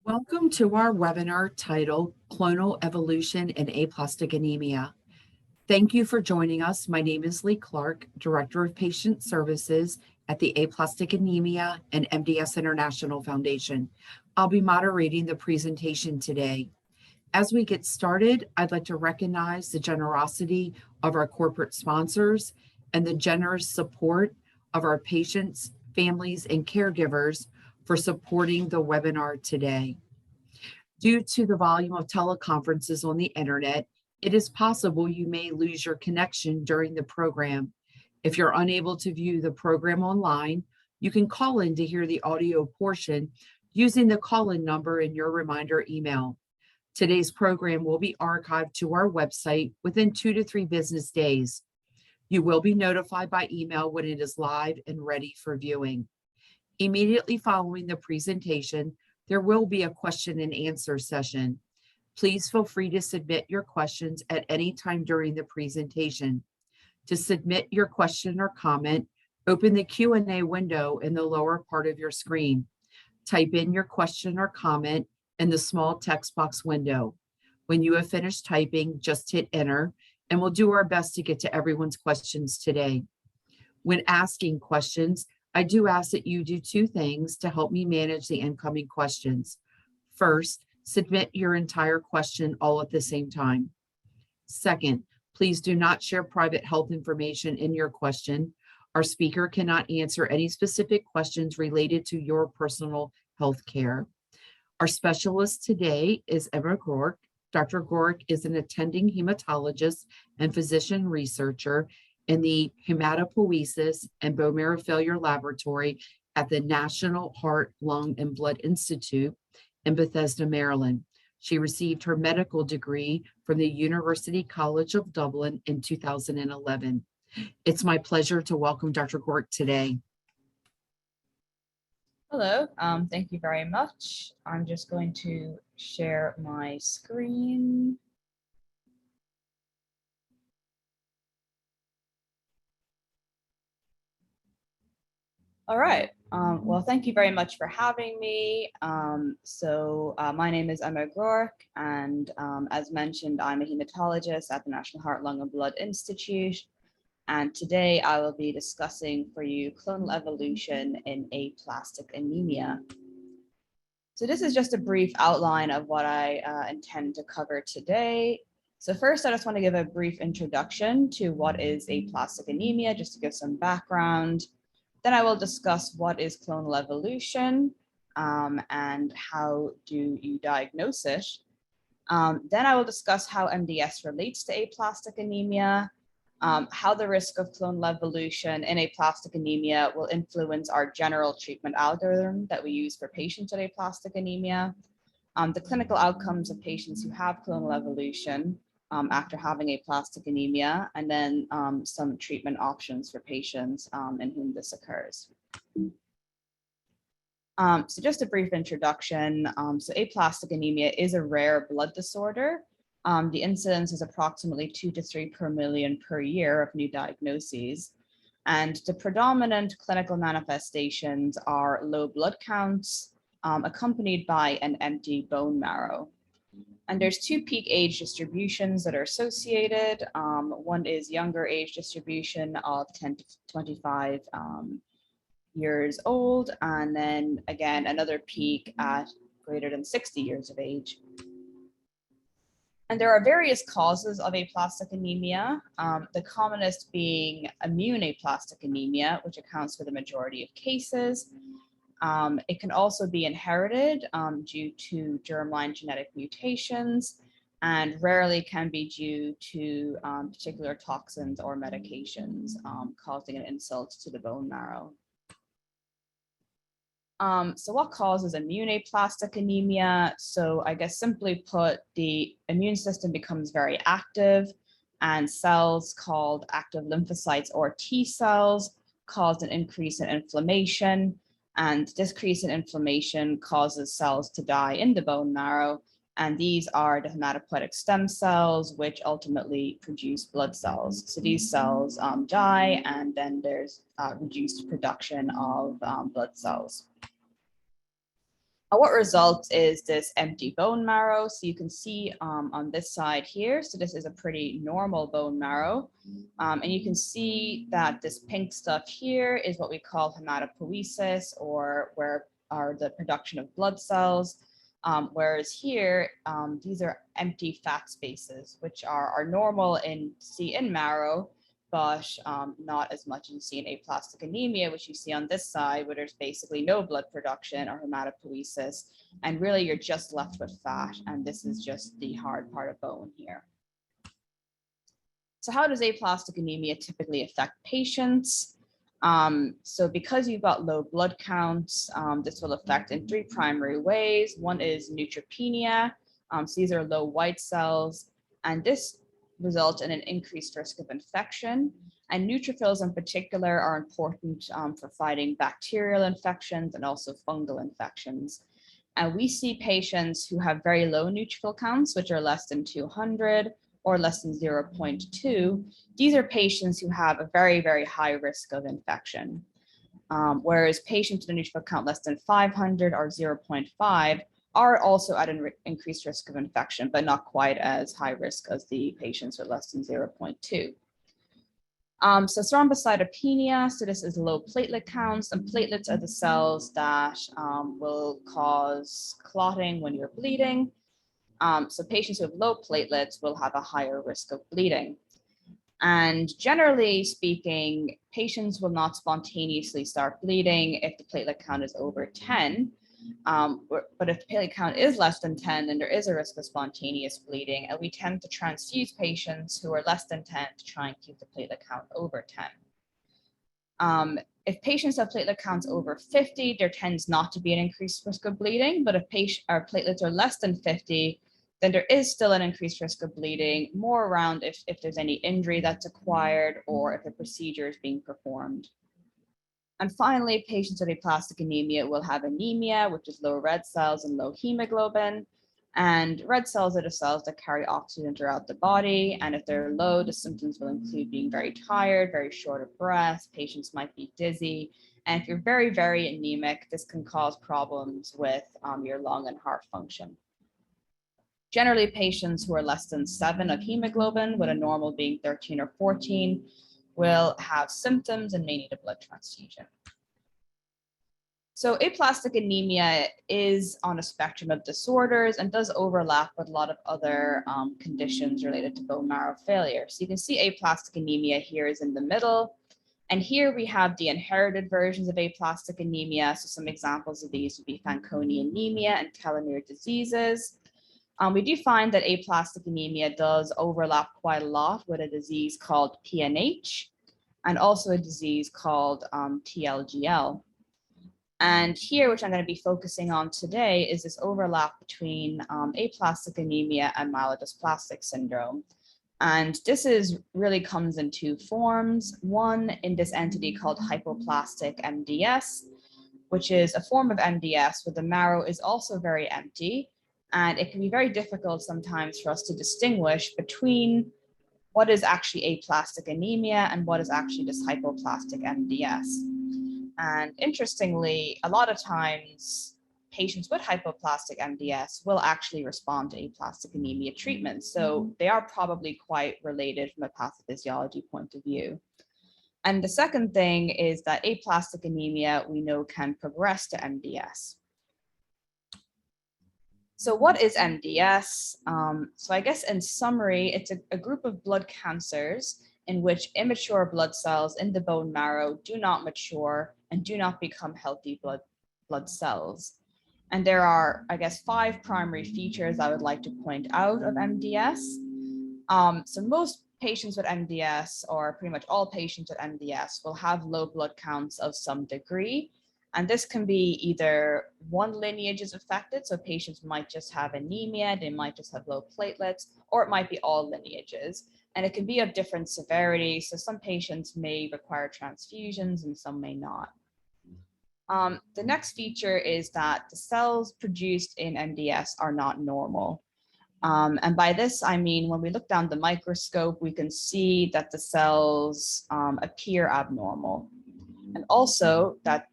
Welcome to our webinar titled Clonal Evolution in Aplastic Anemia. Thank you for joining us. My name is Lee Clark, Director of Patient Services at the Aplastic Anemia and MDS International Foundation. I'll be moderating the presentation today. As we get started, I'd like to recognize the generosity of our corporate sponsors and the generous support of our patients, families, and caregivers for supporting the webinar today. Due to the volume of teleconferences on the internet, it is possible you may lose your connection during the program. If you're unable to view the program online, you can call in to hear the audio portion using the call-in number in your reminder email. Today's program will be archived to our website within 2 to 3 business days. You will be notified by email when it is live and ready for viewing. Immediately following the presentation, there will be a question and answer session. Please feel free to submit your questions at any time during the presentation. To submit your question or comment, open the Q&A window in the lower part of your screen. Type in your question or comment in the small text box window. When you have finished typing, just hit enter, and we'll do our best to get to everyone's questions today. When asking questions, I do ask that you do 2 things to help me manage the incoming questions. First, submit your entire question all at the same time. Second, please do not share private health information in your question. Our speaker cannot answer any specific questions related to your personal health care. Our specialist today is Emma Groarke. Dr. Groarke is an attending hematologist and physician researcher in the Hematopoiesis and Bone Marrow Failure Laboratory at the National Heart, Lung, and Blood Institute in Bethesda, Maryland. She received her medical degree from the University College of Dublin in 2011. It's my pleasure to welcome Dr. Groarke today. Hello, thank you very much. I'm just going to share my screen. All right, well, thank you very much for having me. My name is Emma Groarke, and as mentioned, I'm a hematologist at the National Heart, Lung, and Blood Institute. And today I will be discussing for you clonal evolution in aplastic anemia. So this is just a brief outline of what I intend to cover today. So first, I just want to give a brief introduction to what is aplastic anemia, just to give some background. Then I will discuss what is clonal evolution and how do you diagnose it. Then I will discuss how MDS relates to aplastic anemia, how the risk of clonal evolution in aplastic anemia will influence our general treatment algorithm that we use for patients with aplastic anemia, the clinical outcomes of patients who have clonal evolution after having aplastic anemia, and then some treatment options for patients in whom this occurs. So just a brief introduction. So aplastic anemia is a rare blood disorder. The incidence is approximately 2 to 3 per million per year of new diagnoses. And the predominant clinical manifestations are low blood counts, accompanied by an empty bone marrow. And there's 2 peak age distributions that are associated. One is younger age distribution of 10 to 25 years old, and then again, another peak at greater than 60 years of age. And there are various causes of aplastic anemia, the commonest being immune aplastic anemia, which accounts for the majority of cases. It can also be inherited due to germline genetic mutations, and rarely can be due to particular toxins or medications causing an insult to the bone marrow. So what causes immune aplastic anemia? So I guess simply put, the immune system becomes very active, and cells called active lymphocytes or T cells cause an increase in inflammation, and this increase in inflammation causes cells to die in the bone marrow, and these are the hematopoietic stem cells, which ultimately produce blood cells. So these cells die, and then there's reduced production of blood cells. What results is this empty bone marrow. So you can see on this side here, so this is a pretty normal bone marrow. And you can see that this pink stuff here is what we call hematopoiesis, or where are the production of blood cells. Whereas here, these are empty fat spaces, which are normal in marrow, but not as much as you see in aplastic anemia, which you see on this side, where there's basically no blood production or hematopoiesis, and really you're just left with fat, and this is just the hard part of bone here. So how does aplastic anemia typically affect patients? So because you've got low blood counts, this will affect in three primary ways. One is neutropenia. So these are low white cells, and this results in an increased risk of infection. And neutrophils in particular are important for fighting bacterial infections and also fungal infections. And we see patients who have very low neutrophil counts, which are less than 200 or less than 0.2. These are patients who have a very, very high risk of infection. Whereas patients with a neutrophil count less than 500 or 0.5 are also at an increased risk of infection, but not quite as high risk as the patients with less than 0.2. So thrombocytopenia, so this is low platelet counts, and platelets are the cells that will cause clotting when you're bleeding. So patients with low platelets will have a higher risk of bleeding. And generally speaking, patients will not spontaneously start bleeding if the platelet count is over 10. But if the platelet count is less than 10, then there is a risk of spontaneous bleeding, and we tend to transfuse patients who are less than 10 to try and keep the platelet count over 10. If patients have platelet counts over 50, there tends not to be an increased risk of bleeding, but if our platelets are less than 50, then there is still an increased risk of bleeding, more around if there's any injury that's acquired or if a procedure is being performed. And finally, patients with aplastic anemia will have anemia, which is low red cells and low hemoglobin. And red cells are the cells that carry oxygen throughout the body. And if they're low, the symptoms will include being very tired, very short of breath. Patients might be dizzy. And if you're very, very anemic, this can cause problems with your lung and heart function. Generally, patients who are less than 7 of hemoglobin, with a normal being 13 or 14, will have symptoms and may need a blood transfusion. So aplastic anemia is on a spectrum of disorders and does overlap with a lot of other conditions related to bone marrow failure. So you can see aplastic anemia here is in the middle. And here we have the inherited versions of aplastic anemia. So some examples of these would be Fanconi anemia and telomere diseases. We do find that aplastic anemia does overlap quite a lot with a disease called PNH and also a disease called TLGL. And here, which I'm going to be focusing on today, is this overlap between aplastic anemia and myelodysplastic syndrome. And this really comes in two forms. One in this entity called hypoplastic MDS, which is a form of MDS where the marrow is also very empty. And it can be very difficult sometimes for us to distinguish between what is actually aplastic anemia and what is actually this hypoplastic MDS. And interestingly, a lot of times patients with hypoplastic MDS will actually respond to aplastic anemia treatment. So they are probably quite related from a pathophysiology point of view. And the second thing is that aplastic anemia we know can progress to MDS. So what is MDS? So I guess in summary, it's a group of blood cancers in which immature blood cells in the bone marrow do not mature and do not become healthy blood cells. And there are, I guess, 5 primary features I would like to point out of MDS. So most patients with MDS, or pretty much all patients with MDS, will have low blood counts of some degree. And this can be either one lineage is affected, so patients might just have anemia, they might just have low platelets, or it might be all lineages. And it can be of different severity, so some patients may require transfusions and some may not. The next feature is that the cells produced in MDS are not normal. And by this, I mean, when we look down the microscope, we can see that the cells appear abnormal. And also that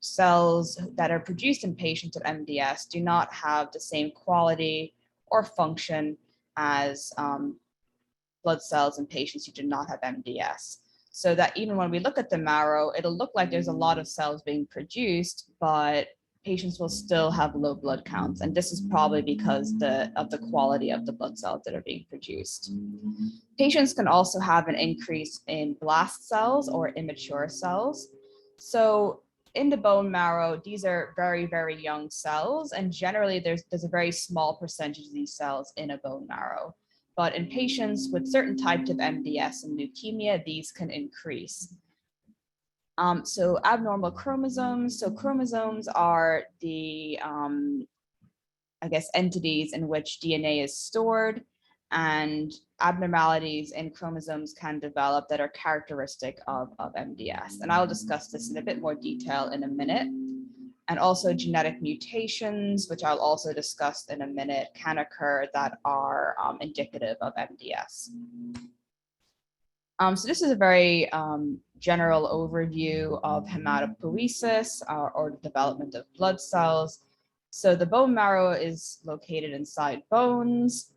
cells that are produced in patients with MDS do not have the same quality or function as blood cells in patients who do not have MDS. So that even when we look at the marrow, it'll look like there's a lot of cells being produced, but patients will still have low blood counts. And this is probably because of the quality of the blood cells that are being produced. Patients can also have an increase in blast cells or immature cells. So in the bone marrow, these are very, very young cells. And generally there's a very small percentage of these cells in a bone marrow. But in patients with certain types of MDS and leukemia, these can increase. So abnormal chromosomes. So chromosomes are the, I guess, entities in which DNA is stored, and abnormalities in chromosomes can develop that are characteristic of MDS. And I'll discuss this in a bit more detail in a minute. And also genetic mutations, which I'll also discuss in a minute, can occur that are indicative of MDS. So this is a very general overview of hematopoiesis or the development of blood cells. So the bone marrow is located inside bones,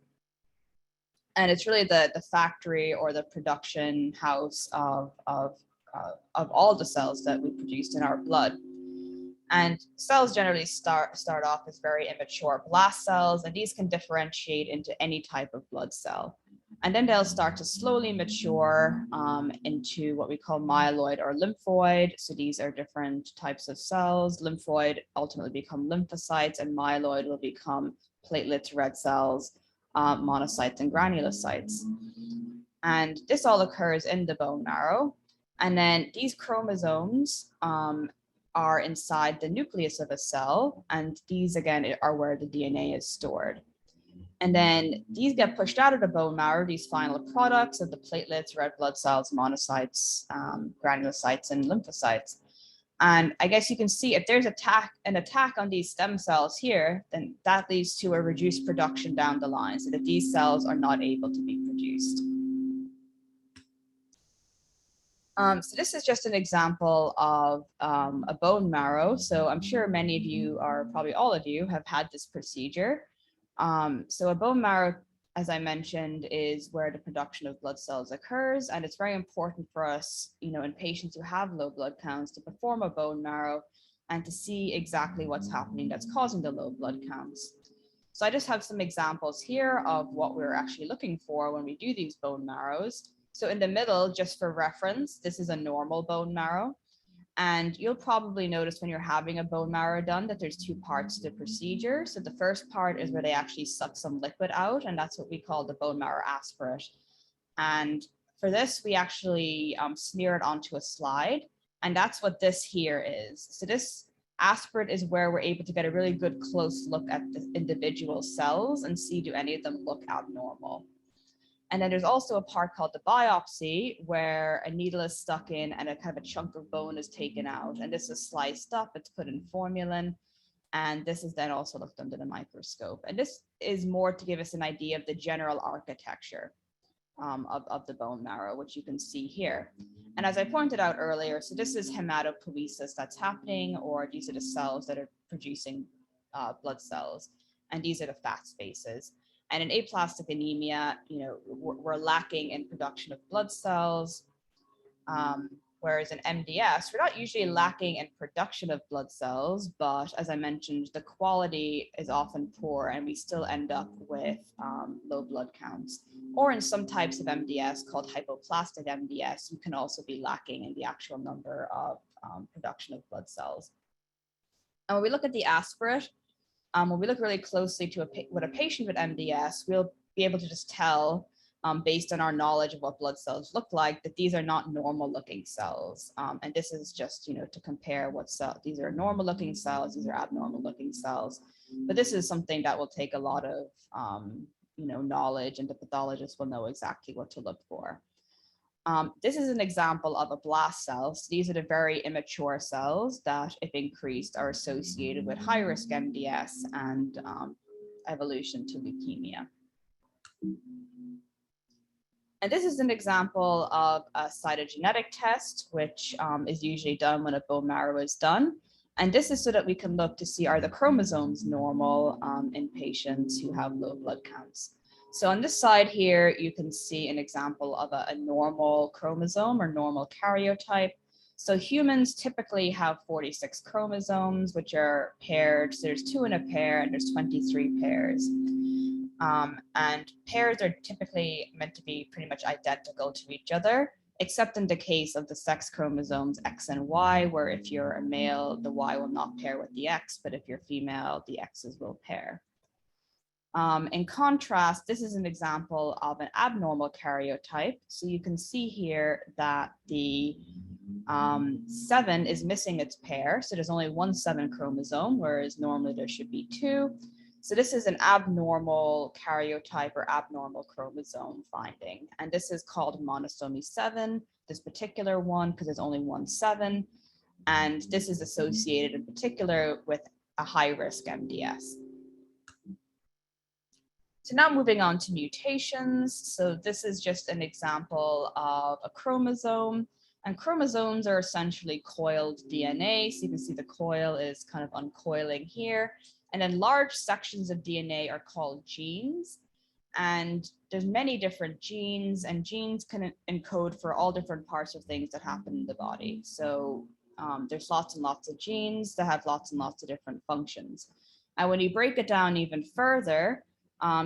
and it's really the factory or the production house of all the cells that we produce in our blood. And cells generally start off as very immature blast cells, and these can differentiate into any type of blood cell. And then they'll start to slowly mature into what we call myeloid or lymphoid. So these are different types of cells. Lymphoid ultimately become lymphocytes, and myeloid will become platelets, red cells, monocytes, and granulocytes. And this all occurs in the bone marrow. And then these chromosomes are inside the nucleus of a cell, and these again are where the DNA is stored. And then these get pushed out of the bone marrow, these final products of the platelets, red blood cells, monocytes, granulocytes, and lymphocytes. And I guess you can see if there's an attack on these stem cells here, then that leads to a reduced production down the line, so that these cells are not able to be produced. So this is just an example of a bone marrow. So I'm sure many of you, or probably all of you, have had this procedure. So a bone marrow, as I mentioned, is where the production of blood cells occurs. And it's very important for us, in patients who have low blood counts, to perform a bone marrow and to see exactly what's happening that's causing the low blood counts. So I just have some examples here of what we're actually looking for when we do these bone marrows. So in the middle, just for reference, this is a normal bone marrow. And you'll probably notice when you're having a bone marrow done that there's two parts to the procedure. So the first part is where they actually suck some liquid out, and that's what we call the bone marrow aspirate. And for this, we actually smear it onto a slide, and that's what this here is. So this aspirate is where we're able to get a really good close look at the individual cells and see, do any of them look abnormal. And then there's also a part called the biopsy, where a needle is stuck in and a kind of a chunk of bone is taken out. And this is sliced up, it's put in formalin, and this is then also looked under the microscope. And this is more to give us an idea of the general architecture of the bone marrow, which you can see here. And as I pointed out earlier, so this is hematopoiesis that's happening, or these are the cells that are producing blood cells, and these are the fat spaces. And in aplastic anemia, we're lacking in production of blood cells, whereas in MDS, we're not usually lacking in production of blood cells, but as I mentioned, the quality is often poor, and we still end up with low blood counts. Or in some types of MDS called hypoplastic MDS, you can also be lacking in the actual number of production of blood cells. And when we look at the aspirate, when we look really closely to a patient with MDS, we'll be able to just tell, based on our knowledge of what blood cells look like, that these are not normal looking cells. And this is just, to compare what cell, these are normal looking cells, these are abnormal looking cells. But this is something that will take a lot of, knowledge, and the pathologist will know exactly what to look for. This is an example of a blast cell. So these are the very immature cells that, if increased, are associated with high-risk MDS and evolution to leukemia. And this is an example of a cytogenetic test, which is usually done when a bone marrow is done. And this is so that we can look to see, are the chromosomes normal in patients who have low blood counts. So on this side here, you can see an example of a normal chromosome or normal karyotype. So humans typically have 46 chromosomes, which are paired. So there's 2 in a pair and there's 23 pairs. And pairs are typically meant to be pretty much identical to each other, except in the case of the sex chromosomes X and Y, where if you're a male, the Y will not pair with the X, but if you're female, the X's will pair. In contrast, this is an example of an abnormal karyotype. So you can see here that the 7 is missing its pair. So there's only 1 7 chromosome, whereas normally there should be 2. So this is an abnormal karyotype or abnormal chromosome finding. And this is called monosomy 7, this particular one, because there's only 1 7. And this is associated in particular with a high-risk MDS. So now moving on to mutations. So this is just an example of a chromosome. And chromosomes are essentially coiled DNA. So you can see the coil is kind of uncoiling here. And then large sections of DNA are called genes. And there's many different genes, and genes can encode for all different parts of things that happen in the body. So there's lots and lots of genes that have lots and lots of different functions. And when you break it down even further,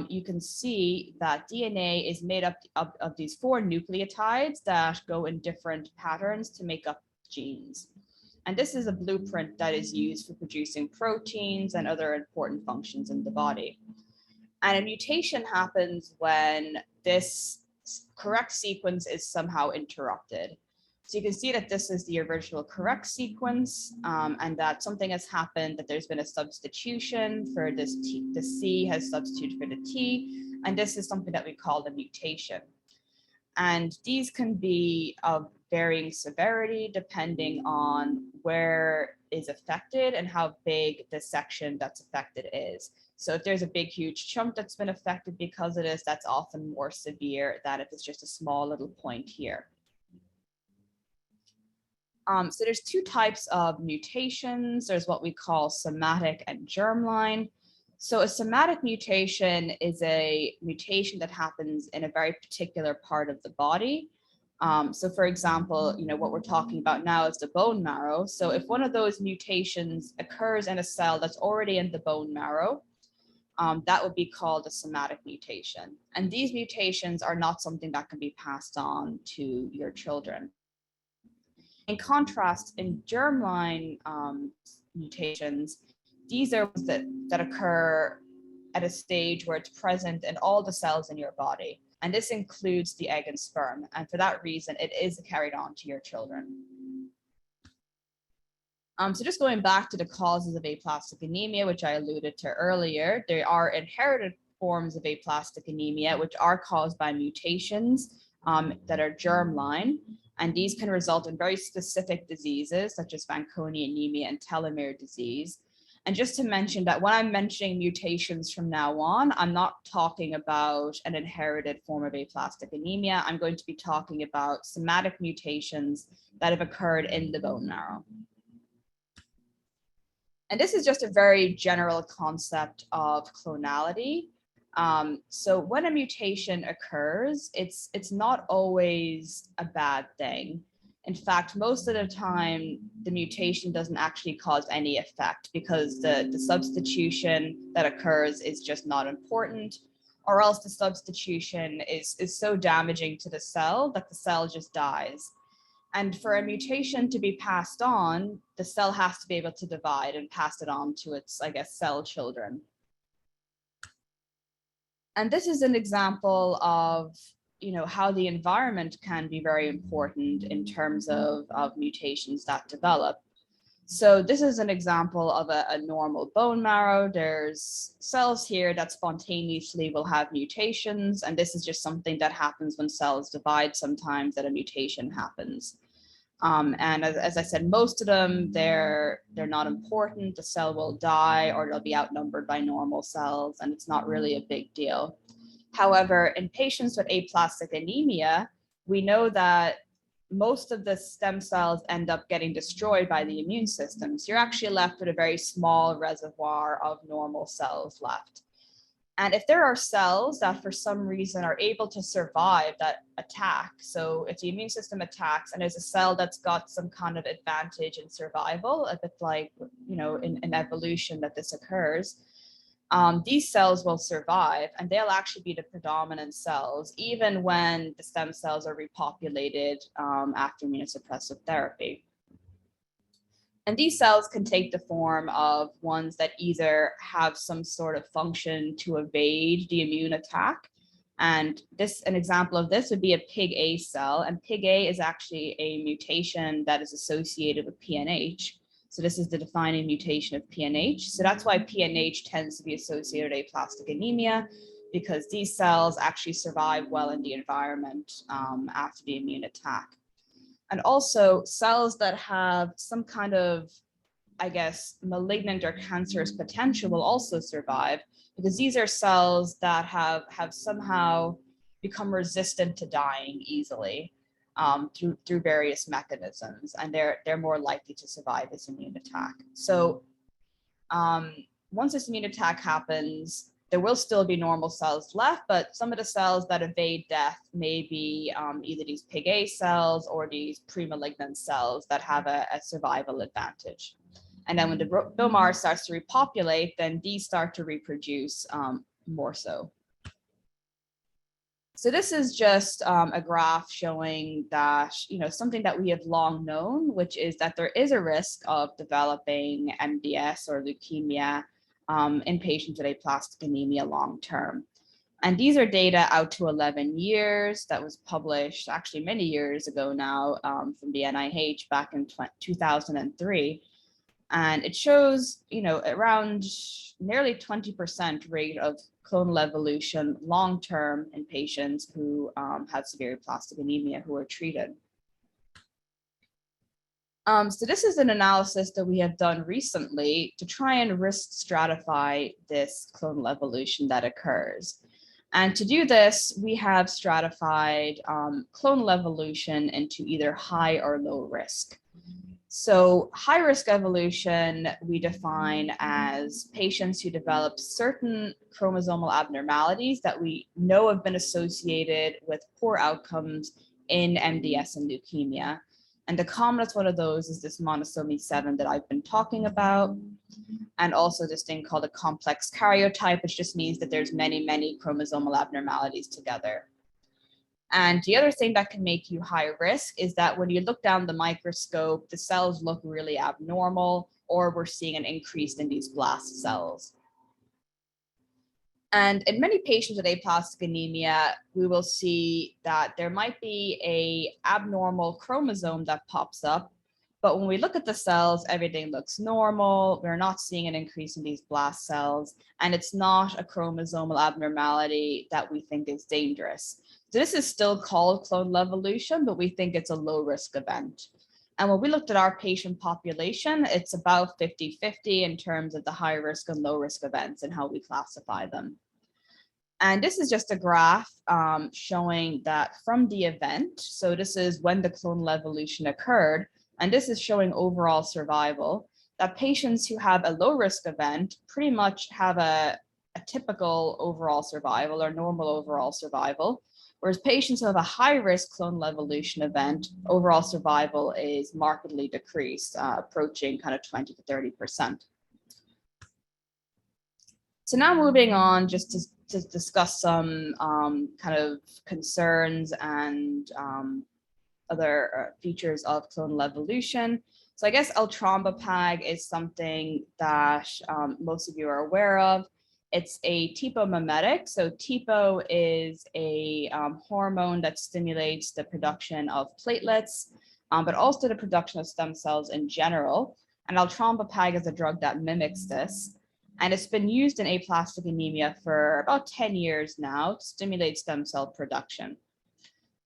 you can see that DNA is made up of these 4 nucleotides that go in different patterns to make up genes. And this is a blueprint that is used for producing proteins and other important functions in the body. And a mutation happens when this correct sequence is somehow interrupted. So you can see that this is the original correct sequence, and that something has happened, that there's been a substitution for this T, the C has substituted for the T, and this is something that we call a mutation. And these can be of varying severity depending on where is affected and how big the section that's affected is. So if there's a big, huge chunk that's been affected because of this, that's often more severe than if it's just a small little point here. So there's 2 types of mutations. There's what we call somatic and germline. So a somatic mutation is a mutation that happens in a very particular part of the body. So for example, what we're talking about now is the bone marrow. So if one of those mutations occurs in a cell that's already in the bone marrow, that would be called a somatic mutation. And these mutations are not something that can be passed on to your children. In contrast, in germline mutations, these are ones that occur at a stage where it's present in all the cells in your body. And this includes the egg and sperm. And for that reason, it is carried on to your children. So just going back to the causes of aplastic anemia, which I alluded to earlier, there are inherited forms of aplastic anemia, which are caused by mutations that are germline. And these can result in very specific diseases, such as Fanconi anemia and telomere disease. And just to mention that when I'm mentioning mutations from now on, I'm not talking about an inherited form of aplastic anemia. I'm going to be talking about somatic mutations that have occurred in the bone marrow. And this is just a very general concept of clonality. So when a mutation occurs, it's not always a bad thing. In fact, most of the time, the mutation doesn't actually cause any effect because the substitution that occurs is just not important, or else the substitution is so damaging to the cell that the cell just dies. And for a mutation to be passed on, the cell has to be able to divide and pass it on to its, cell children. And this is an example of how the environment can be very important in terms of mutations that develop. So this is an example of a normal bone marrow. There's cells here that spontaneously will have mutations, and this is just something that happens when cells divide sometimes, that a mutation happens. And as I said, most of them, they're not important. The cell will die or they'll be outnumbered by normal cells, and it's not really a big deal. However, in patients with aplastic anemia, we know that most of the stem cells end up getting destroyed by the immune system. So you're actually left with a very small reservoir of normal cells left. And if there are cells that for some reason are able to survive that attack, so if the immune system attacks and there's a cell that's got some kind of advantage in survival, a bit like, in evolution that this occurs, these cells will survive and they'll actually be the predominant cells, even when the stem cells are repopulated after immunosuppressive therapy. And these cells can take the form of ones that either have some sort of function to evade the immune attack. And an example of this would be a PIG-A cell. And PIG-A is actually a mutation that is associated with PNH. So this is the defining mutation of PNH. So that's why PNH tends to be associated with aplastic anemia, because these cells actually survive well in the environment after the immune attack. And also cells that have some kind of, malignant or cancerous potential will also survive, because these are cells that have somehow become resistant to dying easily through various mechanisms, and they're more likely to survive this immune attack. So once this immune attack happens, there will still be normal cells left, but some of the cells that evade death may be either these PIG-A cells or these pre-malignant cells that have a survival advantage. And then when the bone marrow starts to repopulate, then these start to reproduce more so. So this is just a graph showing that, something that we have long known, which is that there is a risk of developing MDS or leukemia in patients with aplastic anemia long term. And these are data out to 11 years that was published actually many years ago now from the NIH back in 2003. And it shows, around nearly 20% rate of clonal evolution long-term in patients who have severe aplastic anemia who are treated. So this is an analysis that we have done recently to try and risk stratify this clonal evolution that occurs. And to do this, we have stratified clonal evolution into either high or low risk. So high risk evolution, we define as patients who develop certain chromosomal abnormalities that we know have been associated with poor outcomes in MDS and leukemia. And the commonest one of those is this monosomy 7 that I've been talking about. And also this thing called a complex karyotype, which just means that there's many, many chromosomal abnormalities together. And the other thing that can make you high risk is that when you look down the microscope, the cells look really abnormal, or we're seeing an increase in these blast cells. And in many patients with aplastic anemia, we will see that there might be an abnormal chromosome that pops up, but when we look at the cells, everything looks normal. We're not seeing an increase in these blast cells, and it's not a chromosomal abnormality that we think is dangerous. So this is still called clonal evolution, but we think it's a low risk event. And when we looked at our patient population, it's about 50-50 in terms of the high risk and low risk events and how we classify them. And this is just a graph showing that from the event, so this is when the clonal evolution occurred, and this is showing overall survival, that patients who have a low risk event pretty much have a typical overall survival or normal overall survival. Whereas patients who have a high-risk clonal evolution event, overall survival is markedly decreased, approaching kind of 20 to 30%. So now moving on just to discuss some kind of concerns and other features of clonal evolution. So I guess L-trombopag is something that most of you are aware of. It's a TPO mimetic. So TPO is a hormone that stimulates the production of platelets, but also the production of stem cells in general. And L-trombopag is a drug that mimics this. And it's been used in aplastic anemia for about 10 years now to stimulate stem cell production.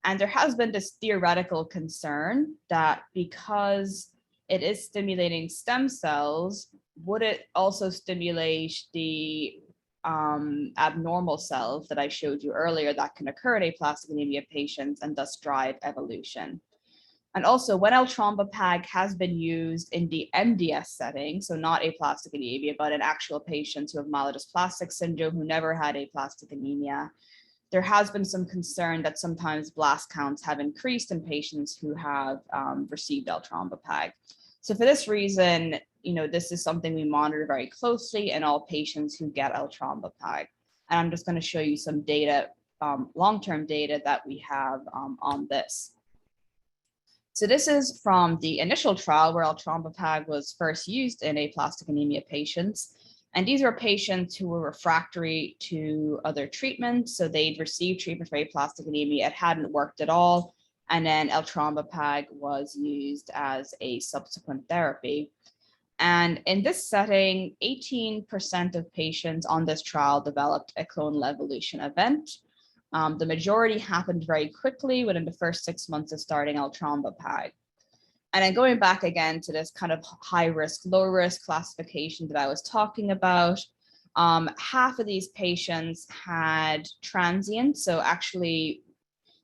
And there has been this theoretical concern that because it is stimulating stem cells, would it also stimulate the abnormal cells that I showed you earlier that can occur in aplastic anemia patients and thus drive evolution? And also when L-Trombopag has been used in the MDS setting, so not aplastic anemia, but in actual patients who have myelodysplastic syndrome who never had aplastic anemia, there has been some concern that sometimes blast counts have increased in patients who have received L-Trombopag. So for this reason, this is something we monitor very closely in all patients who get L-Trombopag. And I'm just going to show you some data, long-term data that we have on this. So this is from the initial trial where L-Trombopag was first used in aplastic anemia patients. And these were patients who were refractory to other treatments. So they'd received treatment for aplastic anemia, it hadn't worked at all. And then L-Trombopag was used as a subsequent therapy. And in this setting, 18% of patients on this trial developed a clonal evolution event. The majority happened very quickly within the first 6 months of starting L-Trombopag. And then going back again to this kind of high risk, low risk classification that I was talking about, half of these patients had transient. So actually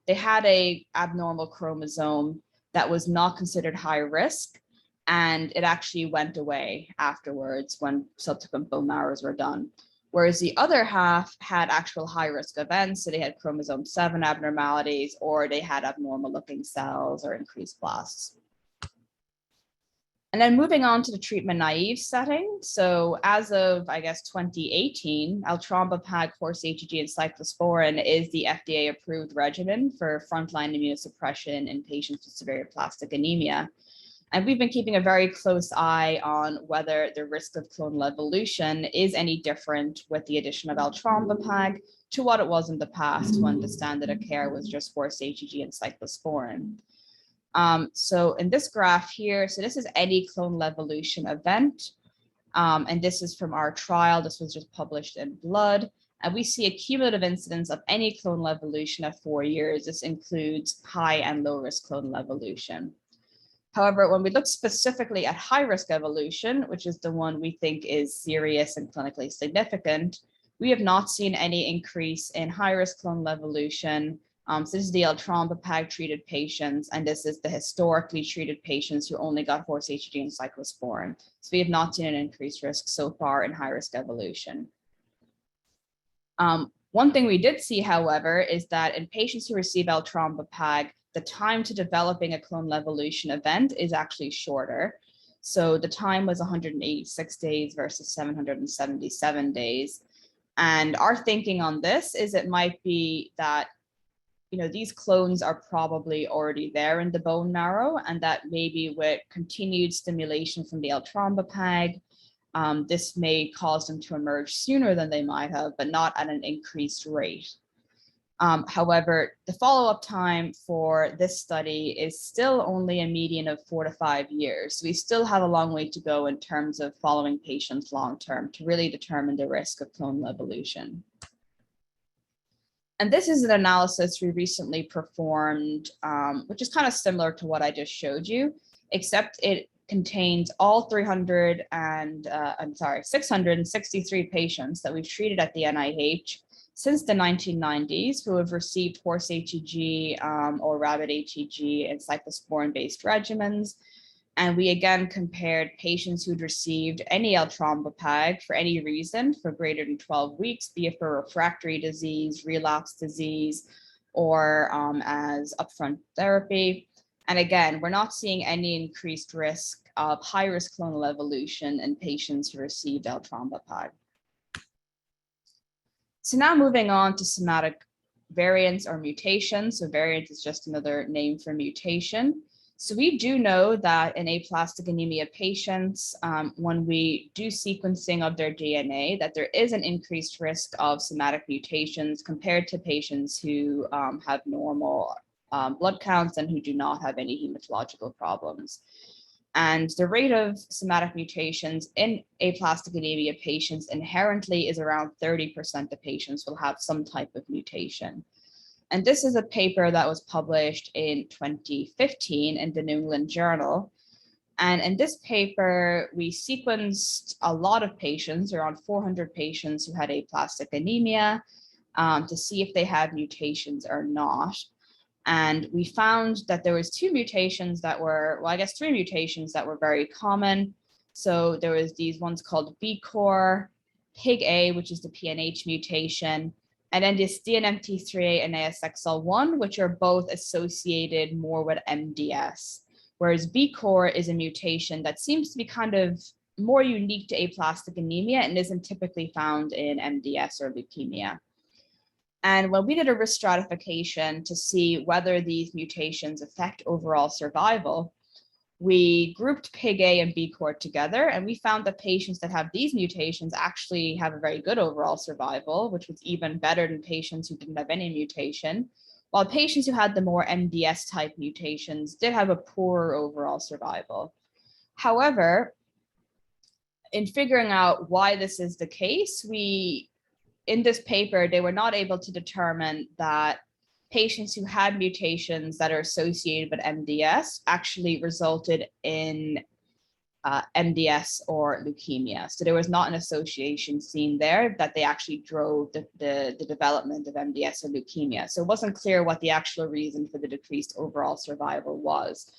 they had a abnormal chromosome that was not considered high risk. And it actually went away afterwards when subsequent bone marrows were done. Whereas the other half had actual high risk events. So they had chromosome 7 abnormalities, or they had abnormal looking cells or increased blasts. And then moving on to the treatment naive setting. So as of, I guess, 2018, L-Trombopag, horse HEG, and cyclosporin is the FDA approved regimen for frontline immunosuppression in patients with severe aplastic anemia. And we've been keeping a very close eye on whether the risk of clonal evolution is any different with the addition of L-Trombopag to what it was in the past when the standard of care was just horse HEG and cyclosporin. So in this graph here, so this is any clonal evolution event. And this is from our trial. This was just published in Blood. And we see a cumulative incidence of any clonal evolution at 4 years. This includes high and low risk clonal evolution. However, when we look specifically at high risk evolution, which is the one we think is serious and clinically significant, we have not seen any increase in high risk clonal evolution. So this is the L-Trombopag treated patients, and this is the historically treated patients who only got horse HEG and cyclosporin. So we have not seen an increased risk so far in high risk evolution. One thing we did see, however, is that in patients who receive L-Trombopag, the time to developing a clonal evolution event is actually shorter. So the time was 186 days versus 777 days. And our thinking on this is it might be that these clones are probably already there in the bone marrow, and that maybe with continued stimulation from the L-Trombopag, this may cause them to emerge sooner than they might have, but not at an increased rate. However, the follow-up time for this study is still only a median of 4 to 5 years. So we still have a long way to go in terms of following patients long-term to really determine the risk of clonal evolution. And this is an analysis we recently performed, which is kind of similar to what I just showed you, except it contains all 663 patients that we've treated at the NIH since the 1990s who have received horse HEG or rabbit HEG and cyclosporin-based regimens. And we again compared patients who'd received any L-Trombopag for any reason for greater than 12 weeks, be it for refractory disease, relapse disease, or as upfront therapy. And again, we're not seeing any increased risk of high-risk clonal evolution in patients who received L-Trombopag. So now moving on to somatic variants or mutations. So variant is just another name for mutation. So we do know that in aplastic anemia patients, when we do sequencing of their DNA, that there is an increased risk of somatic mutations compared to patients who have normal blood counts and who do not have any hematological problems. And the rate of somatic mutations in aplastic anemia patients inherently is around 30% of patients will have some type of mutation. And this is a paper that was published in 2015 in the New England Journal. And in this paper, we sequenced a lot of patients, around 400 patients who had aplastic anemia, to see if they had mutations or not. And we found that there was three mutations that were very common. So there was these ones called BCOR, PIG-A, which is the PNH mutation, and then this DNMT3A and ASXL1, which are both associated more with MDS. Whereas BCOR is a mutation that seems to be kind of more unique to aplastic anemia and isn't typically found in MDS or leukemia. And when we did a risk stratification to see whether these mutations affect overall survival, we grouped PIG-A and BCOR together, and we found that patients that have these mutations actually have a very good overall survival, which was even better than patients who didn't have any mutation, while patients who had the more MDS type mutations did have a poorer overall survival. However, in figuring out why this is the case, in this paper, they were not able to determine that patients who had mutations that are associated with MDS actually resulted in MDS or leukemia. So there was not an association seen there that they actually drove the development of MDS or leukemia. So it wasn't clear what the actual reason for the decreased overall survival was.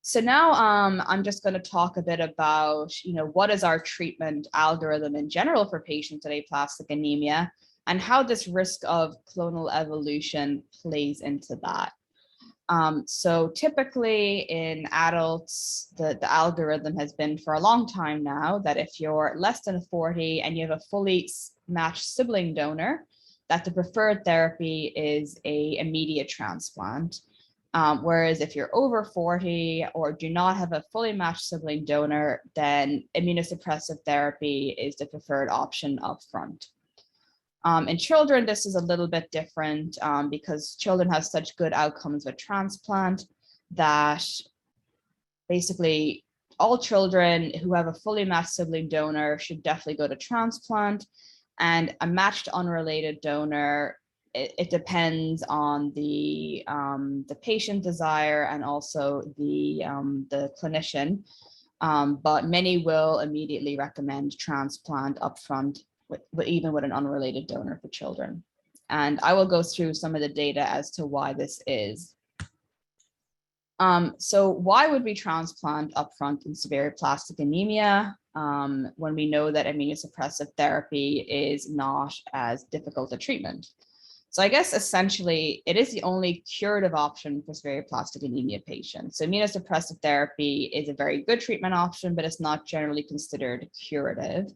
So now I'm just going to talk a bit about, what is our treatment algorithm in general for patients with aplastic anemia and how this risk of clonal evolution plays into that. So typically in adults, the algorithm has been for a long time now that if you're less than 40 and you have a fully matched sibling donor, that the preferred therapy is an immediate transplant. Whereas if you're over 40 or do not have a fully matched sibling donor, then immunosuppressive therapy is the preferred option up front. In children, this is a little bit different because children have such good outcomes with transplant that basically all children who have a fully matched sibling donor should definitely go to transplant, and a matched unrelated donor, it depends on the patient desire and also the clinician, but many will immediately recommend transplant upfront, even with an unrelated donor for children. And I will go through some of the data as to why this is. So why would we transplant upfront in severe aplastic anemia when we know that immunosuppressive therapy is not as difficult a treatment? So I guess essentially it is the only curative option for severe aplastic anemia patients. So immunosuppressive therapy is a very good treatment option, but it's not generally considered curative.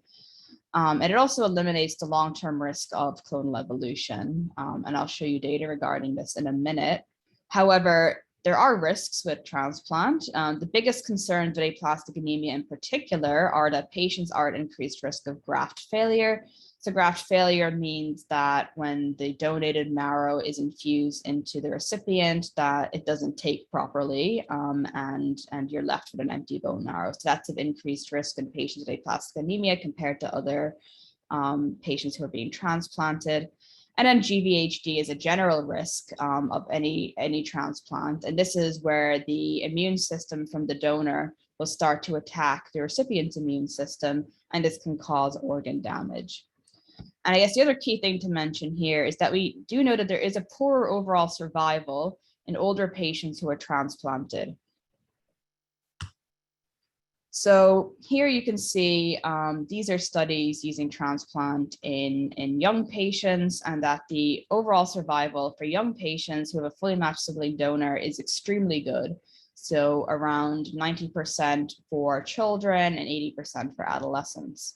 And it also eliminates the long-term risk of clonal evolution. And I'll show you data regarding this in a minute. However, there are risks with transplant. The biggest concerns with aplastic anemia in particular are that patients are at increased risk of graft failure. So graft failure means that when the donated marrow is infused into the recipient, that it doesn't take properly and you're left with an empty bone marrow. So that's an increased risk in patients with aplastic anemia compared to other patients who are being transplanted. And then GVHD is a general risk of any transplant. And this is where the immune system from the donor will start to attack the recipient's immune system, and this can cause organ damage. And I guess the other key thing to mention here is that we do know that there is a poorer overall survival in older patients who are transplanted. So here you can see these are studies using transplant in young patients, and that the overall survival for young patients who have a fully matched sibling donor is extremely good. So around 90% for children and 80% for adolescents.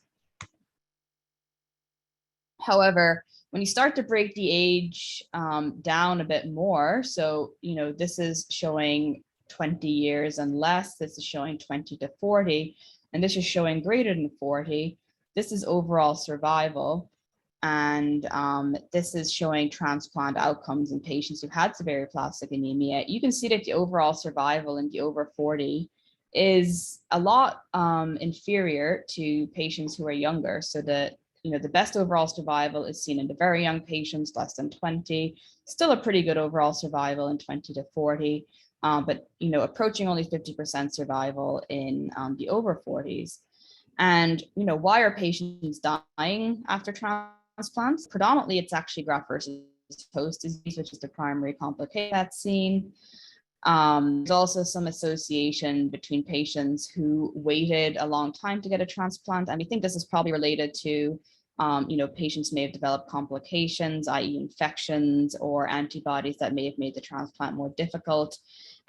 However, when you start to break the age down a bit more, so, this is showing 20 years and less, this is showing 20 to 40, and this is showing greater than 40. This is overall survival. And this is showing transplant outcomes in patients who had severe aplastic anemia. You can see that the overall survival in the over 40 is a lot inferior to patients who are younger. So that the best overall survival is seen in the very young patients, less than 20, still a pretty good overall survival in 20 to 40, but approaching only 50% survival in the over 40s. And why are patients dying after transplants? Predominantly, it's actually graft versus host disease, which is the primary complication that's seen. There's also some association between patients who waited a long time to get a transplant, and we think this is probably related to patients may have developed complications, i.e. infections or antibodies that may have made the transplant more difficult.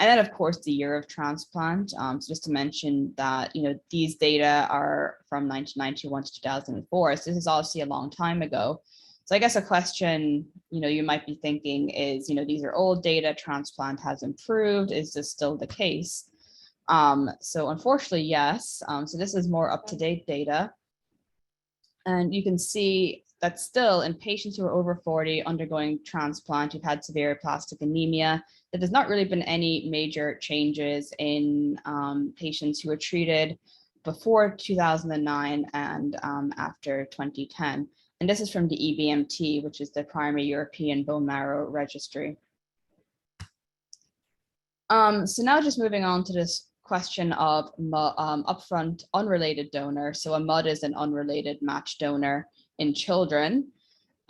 And then, of course, the year of transplant. So just to mention that, these data are from 1991 to 2004. So this is obviously a long time ago. So I guess a question, you might be thinking is, these are old data, transplant has improved. Is this still the case? So unfortunately, yes. So this is more up-to-date data. And you can see that still in patients who are over 40 undergoing transplant, who've had severe aplastic anemia, that there's not really been any major changes in patients who were treated before 2009 and after 2010. And this is from the EBMT, which is the primary European bone marrow registry. So now just moving on to this question of upfront unrelated donor. So a MUD is an unrelated matched donor in children.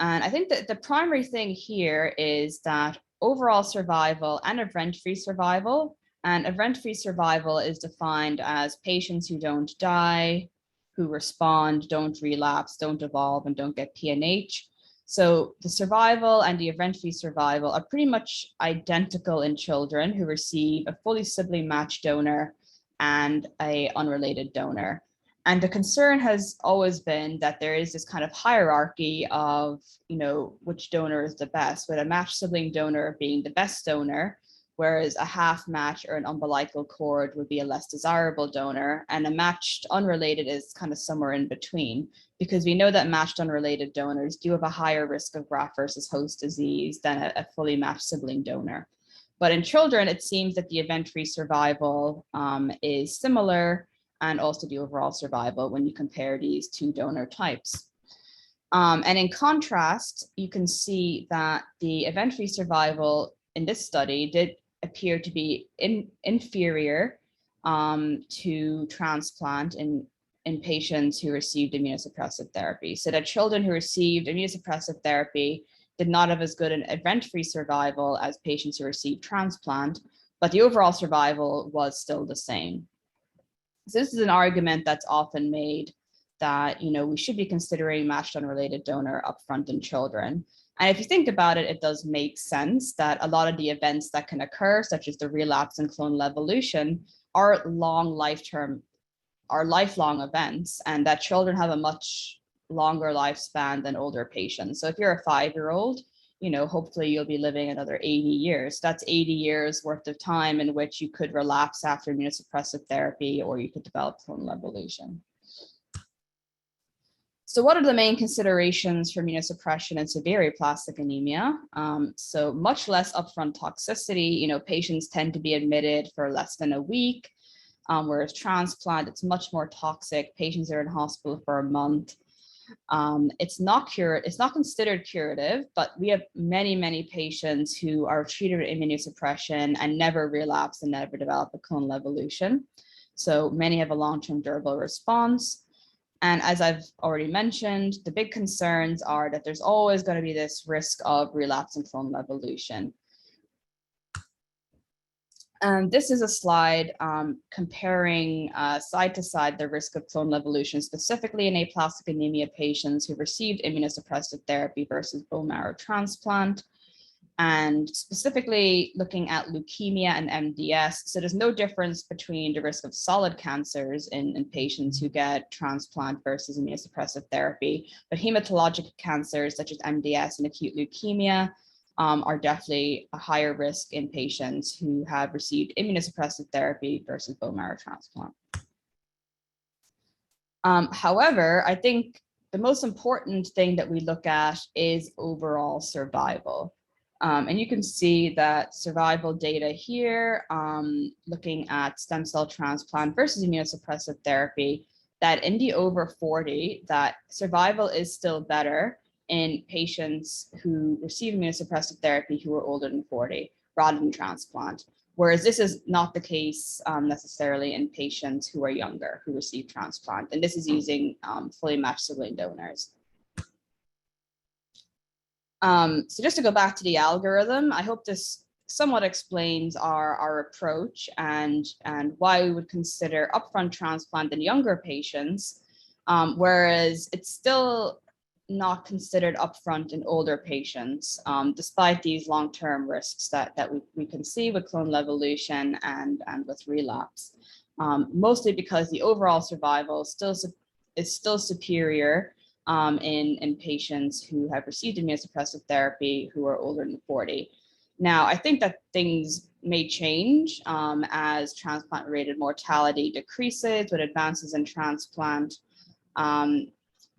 And I think that the primary thing here is that overall survival and event-free survival, and event-free survival is defined as patients who don't die, who respond, don't relapse, don't evolve, and don't get PNH. So the survival and the event-free survival are pretty much identical in children who receive a fully sibling matched donor and an unrelated donor. And the concern has always been that there is this kind of hierarchy of, which donor is the best, with a matched sibling donor being the best donor, whereas a half match or an umbilical cord would be a less desirable donor, and a matched unrelated is kind of somewhere in between, because we know that matched unrelated donors do have a higher risk of graft versus host disease than a fully matched sibling donor. But in children, it seems that the event-free survival is similar, and also the overall survival when you compare these two donor types. And in contrast, you can see that the event-free survival in this study did appear to be inferior to transplant in patients who received immunosuppressive therapy. So that children who received immunosuppressive therapy did not have as good an event-free survival as patients who received transplant, but the overall survival was still the same. So this is an argument that's often made that, we should be considering matched unrelated donor upfront in children. And if you think about it, it does make sense that a lot of the events that can occur, such as the relapse and clonal evolution, are lifelong events, and that children have a much longer lifespan than older patients. So if you're a 5-year-old, hopefully you'll be living another 80 years. That's 80 years worth of time in which you could relapse after immunosuppressive therapy, or you could develop clonal evolution. So what are the main considerations for immunosuppression and severe aplastic anemia? So much less upfront toxicity. Patients tend to be admitted for less than a week, whereas transplant, it's much more toxic. Patients are in hospital for a month. It's not considered curative, but we have many patients who are treated with immunosuppression and never relapse and never develop a clonal evolution. So many have a long-term durable response. And as I've already mentioned, the big concerns are that there's always going to be this risk of relapse and clonal evolution. And this is a slide comparing side to side the risk of clonal evolution, specifically in aplastic anemia patients who received immunosuppressive therapy versus bone marrow transplant, and specifically looking at leukemia and MDS. So there's no difference between the risk of solid cancers in patients who get transplant versus immunosuppressive therapy, but hematologic cancers such as MDS and acute leukemia are definitely a higher risk in patients who have received immunosuppressive therapy versus bone marrow transplant. However, I think the most important thing that we look at is overall survival. And you can see that survival data here, looking at stem cell transplant versus immunosuppressive therapy, that in the over 40, that survival is still better in patients who receive immunosuppressive therapy who are older than 40 rather than transplant. Whereas this is not the case necessarily in patients who are younger who receive transplant. And this is using fully matched sibling donors. So just to go back to the algorithm, I hope this somewhat explains our approach and why we would consider upfront transplant in younger patients, whereas it's still not considered upfront in older patients, despite these long-term risks that we can see with clonal evolution and with relapse, mostly because the overall survival is still superior in patients who have received immunosuppressive therapy who are older than 40. Now, I think that things may change as transplant-related mortality decreases with advances in transplant.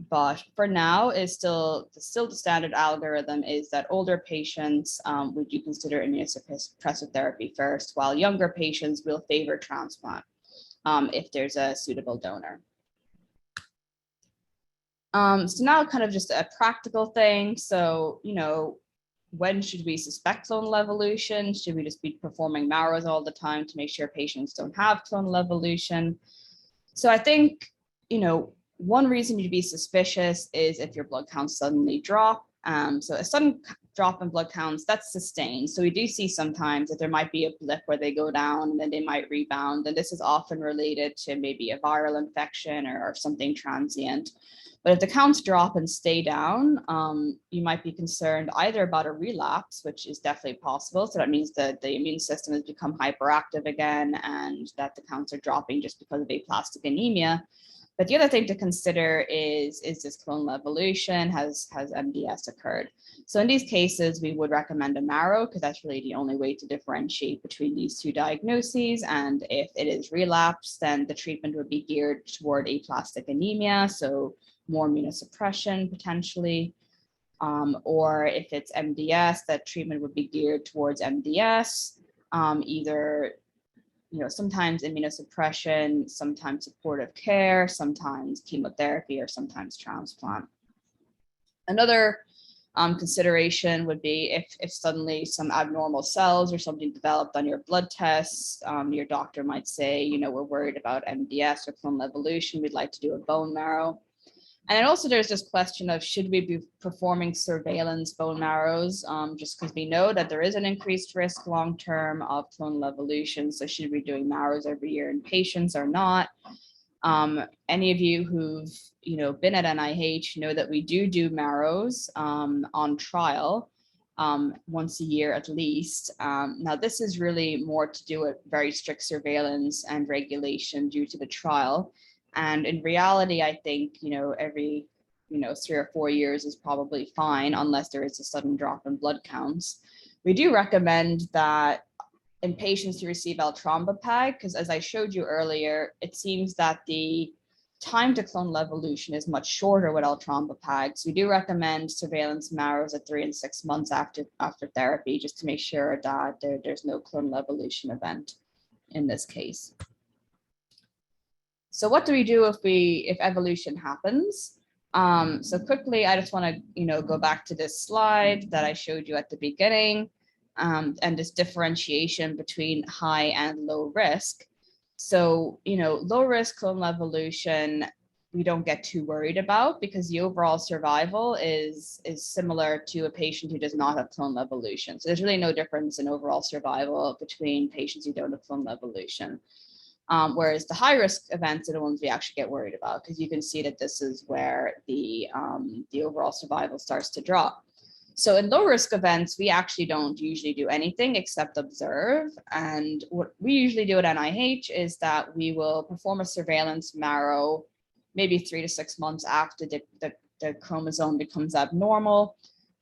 But for now, is still the standard algorithm is that older patients would you consider immunosuppressive therapy first, while younger patients will favor transplant if there's a suitable donor. So now kind of just a practical thing. So, when should we suspect clonal evolution? Should we just be performing marrows all the time to make sure patients don't have clonal evolution? So I think, one reason to be suspicious is if your blood counts suddenly drop. So a sudden drop in blood counts, that's sustained. So we do see sometimes that there might be a blip where they go down and then they might rebound. And this is often related to maybe a viral infection or something transient. But if the counts drop and stay down, you might be concerned either about a relapse, which is definitely possible. So that means that the immune system has become hyperactive again and that the counts are dropping just because of aplastic anemia. But the other thing to consider is this clonal evolution? Has MDS occurred? So in these cases, we would recommend a marrow because that's really the only way to differentiate between these two diagnoses. And if it is relapse, then the treatment would be geared toward aplastic anemia, so more immunosuppression potentially. Or if it's MDS, that treatment would be geared towards MDS, either sometimes immunosuppression, sometimes supportive care, sometimes chemotherapy, or sometimes transplant. Another consideration would be if suddenly some abnormal cells or something developed on your blood tests, your doctor might say, we're worried about MDS or clonal evolution, we'd like to do a bone marrow. And also there's this question of should we be performing surveillance bone marrows, just because we know that there is an increased risk long-term of clonal evolution. So should we be doing marrows every year in patients or not? Any of you who've been at NIH know that we do marrows on trial once a year at least. Now this is really more to do with very strict surveillance and regulation due to the trial. And in reality, I think, every, 3 or 4 years is probably fine unless there is a sudden drop in blood counts. We do recommend that in patients who receive L-trombopag, because as I showed you earlier, it seems that the time to clonal evolution is much shorter with L-trombopag. So we do recommend surveillance marrows at 3 and 6 months after therapy, just to make sure that there's no clonal evolution event in this case. So what do we do if evolution happens? So quickly, I just want to go back to this slide that I showed you at the beginning, and this differentiation between high and low risk. So low risk clonal evolution, we don't get too worried about because the overall survival is similar to a patient who does not have clonal evolution. So there's really no difference in overall survival between patients who don't have clonal evolution. Whereas the high risk events are the ones we actually get worried about because you can see that this is where the overall survival starts to drop. So in low risk events, we actually don't usually do anything except observe. And what we usually do at NIH is that we will perform a surveillance marrow maybe 3 to 6 months after the chromosome becomes abnormal.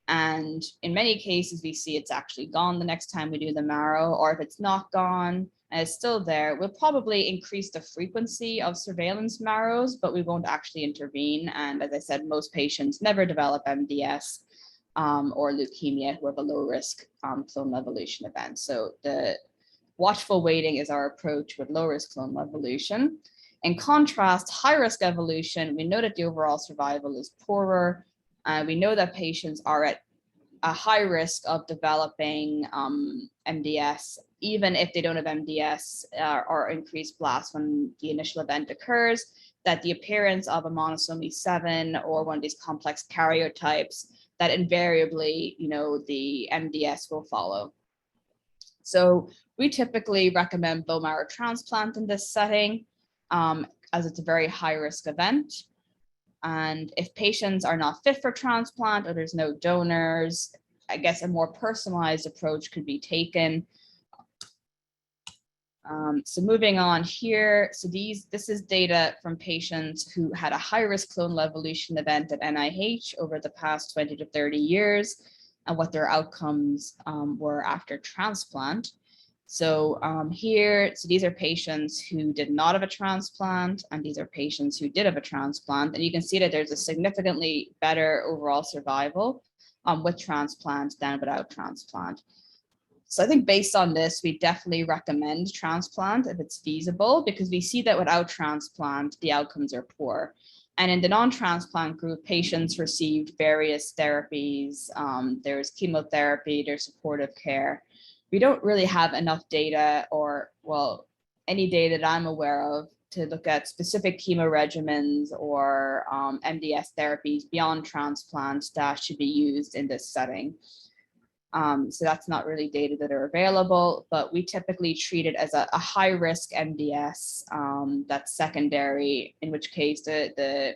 And in many cases, we see it's actually gone the next time we do the marrow, or if it's not gone, and it's still there, we'll probably increase the frequency of surveillance marrows, but we won't actually intervene. And as I said, most patients never develop MDS or leukemia who have a low risk clonal evolution event. So the watchful waiting is our approach with low risk clonal evolution. In contrast, high risk evolution, we know that the overall survival is poorer. We know that patients are at a high risk of developing MDS, even if they don't have MDS or increased blasts when the initial event occurs, that the appearance of a monosomy 7 or one of these complex karyotypes that invariably, the MDS will follow. So we typically recommend bone marrow transplant in this setting, as it's a very high risk event. And if patients are not fit for transplant or there's no donors, I guess a more personalized approach could be taken. So moving on here, so this is data from patients who had a high-risk clonal evolution event at NIH over the past 20 to 30 years, and what their outcomes were after transplant. So these are patients who did not have a transplant, and these are patients who did have a transplant. And you can see that there's a significantly better overall survival with transplant than without transplant. So I think based on this, we definitely recommend transplant if it's feasible, because we see that without transplant, the outcomes are poor. And in the non-transplant group, patients received various therapies. There's chemotherapy, there's supportive care. We don't really have enough data, or, well, any data that I'm aware of, to look at specific chemo regimens or MDS therapies beyond transplant that should be used in this setting. So that's not really data that are available, but we typically treat it as a high risk MDS that's secondary, in which case the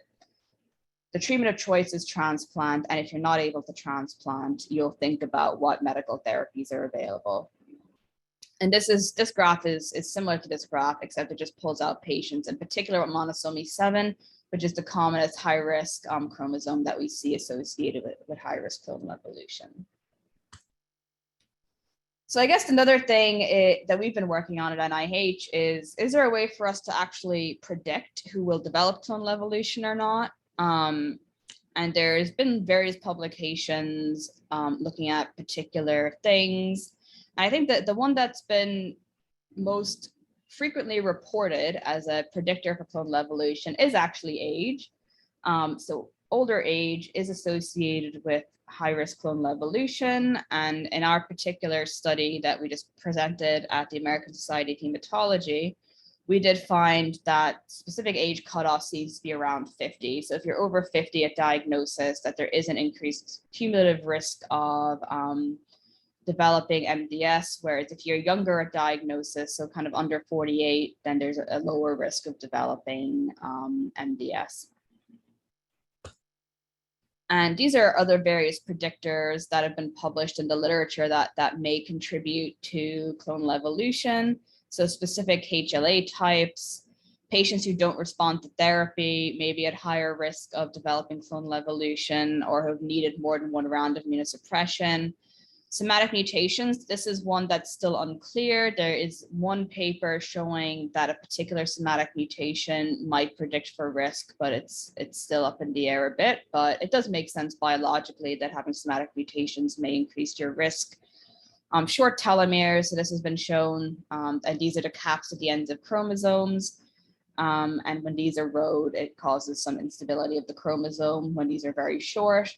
treatment of choice is transplant. And if you're not able to transplant, you'll think about what medical therapies are available. And this graph is similar to this graph, except it just pulls out patients, in particular with monosomy 7, which is the commonest high risk chromosome that we see associated with high risk clonal evolution. So I guess another thing that we've been working on at NIH is there a way for us to actually predict who will develop clonal evolution or not? And there's been various publications looking at particular things. And I think that the one that's been most frequently reported as a predictor for clonal evolution is actually age. So older age is associated with high-risk clonal evolution. And in our particular study that we just presented at the American Society of Hematology, we did find that specific age cutoff seems to be around 50. So if you're over 50 at diagnosis, that there is an increased cumulative risk of developing MDS, whereas if you're younger at diagnosis, so kind of under 48, then there's a lower risk of developing MDS. And these are other various predictors that have been published in the literature that may contribute to clonal evolution. So specific HLA types, patients who don't respond to therapy may be at higher risk of developing clonal evolution or have needed more than one round of immunosuppression. Somatic mutations, this is one that's still unclear. There is one paper showing that a particular somatic mutation might predict for risk, but it's still up in the air a bit. But it does make sense biologically that having somatic mutations may increase your risk. Short telomeres, so this has been shown, and these are the caps at the ends of chromosomes. And when these erode, it causes some instability of the chromosome when these are very short.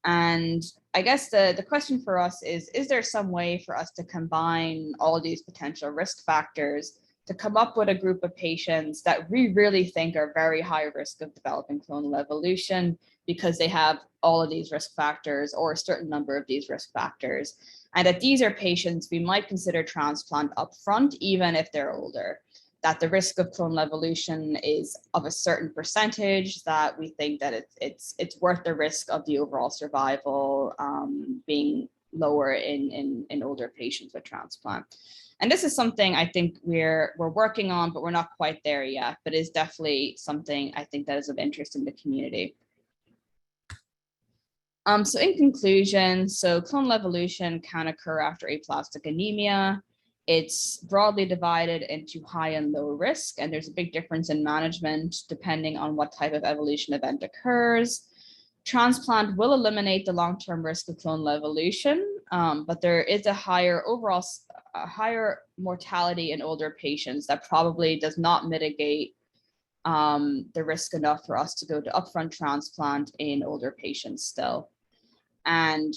And I guess the question for us is there some way for us to combine all these potential risk factors to come up with a group of patients that we really think are very high risk of developing clonal evolution because they have all of these risk factors or a certain number of these risk factors? And that these are patients we might consider transplant upfront, even if they're older. That the risk of clonal evolution is of a certain percentage, that we think that it's worth the risk of the overall survival being lower in older patients with transplant. And this is something I think we're working on, but we're not quite there yet, but is definitely something I think that is of interest in the community. So in conclusion, so clonal evolution can occur after aplastic anemia. It's broadly divided into high and low risk, and there's a big difference in management depending on what type of evolution event occurs. Transplant will eliminate the long-term risk of clonal evolution, but there is a higher mortality in older patients that probably does not mitigate the risk enough for us to go to upfront transplant in older patients still. And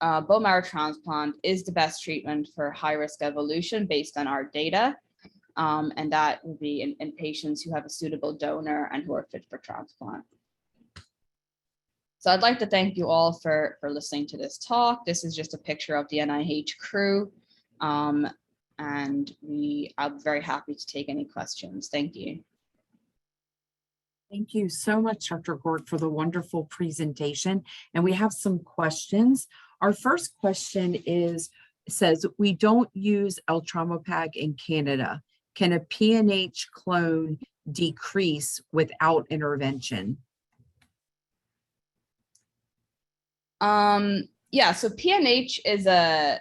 bone marrow transplant is the best treatment for high-risk evolution based on our data, and that will be in patients who have a suitable donor and who are fit for transplant. So I'd like to thank you all for listening to this talk. This is just a picture of the NIH crew. And I'm very happy to take any questions. Thank you. Thank you so much, Dr. Groarke, for the wonderful presentation. And we have some questions. Our first question says, we don't use Eltramopag in Canada. Can a PNH clone decrease without intervention? Yeah, so PNH is a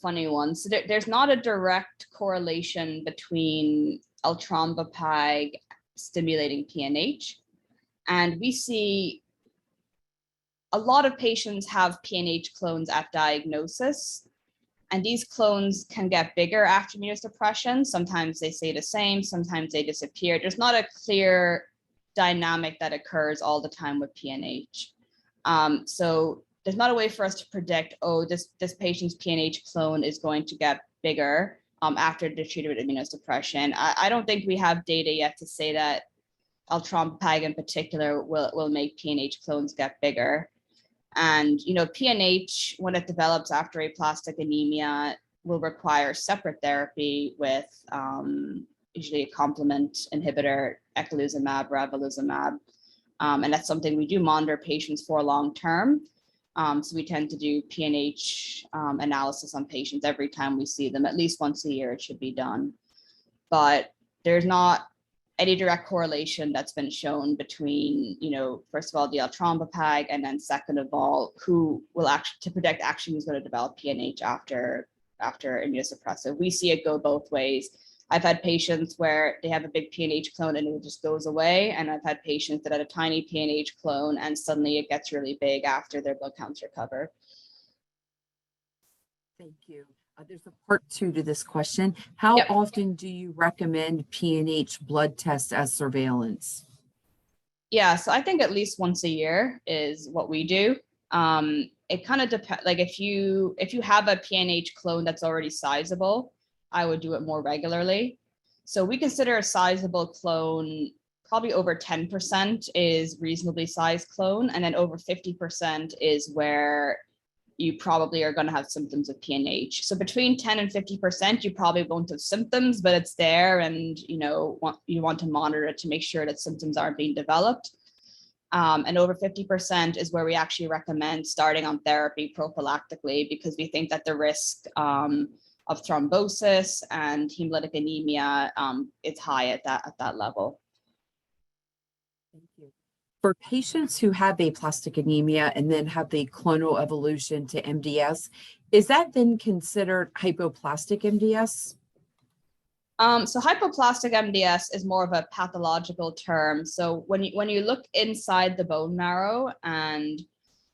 funny one. So there's not a direct correlation between Eltrombopag stimulating PNH. And we see a lot of patients have PNH clones at diagnosis. And these clones can get bigger after immunosuppression. Sometimes they stay the same, sometimes they disappear. There's not a clear dynamic that occurs all the time with PNH. So there's not a way for us to predict, oh, this patient's PNH clone is going to get bigger after they're treated with immunosuppression. I don't think we have data yet to say that Eltrombopag in particular will make PNH clones get bigger. And, PNH, when it develops after aplastic anemia, will require separate therapy with usually a complement inhibitor, eculizumab, ravulizumab. And that's something we do monitor patients for long term. So we tend to do PNH analysis on patients every time we see them. At least once a year, it should be done. But there's not any direct correlation that's been shown between, first of all, the Eltrombopag, and then second of all, who will to predict actually who's going to develop PNH after immunosuppressive. We see it go both ways. I've had patients where they have a big PNH clone and it just goes away. And I've had patients that had a tiny PNH clone and suddenly it gets really big after their blood counts recover. Thank you. There's a part 2 to this question. How often do you recommend PNH blood tests as surveillance? Yeah, so I think at least once a year is what we do. It kind of depends. Like if you have a PNH clone that's already sizable, I would do it more regularly. So we consider a sizable clone, probably over 10% is reasonably sized clone, and then over 50% is where you probably are going to have symptoms of PNH. So between 10 and 50%, you probably won't have symptoms, but it's there, and you want to monitor it to make sure that symptoms aren't being developed. And over 50% is where we actually recommend starting on therapy prophylactically, because we think that the risk of thrombosis and hemolytic anemia is high at that level. Thank you. For patients who have aplastic anemia and then have the clonal evolution to MDS, is that then considered hypoplastic MDS? So hypoplastic MDS is more of a pathological term. So when you look inside the bone marrow, and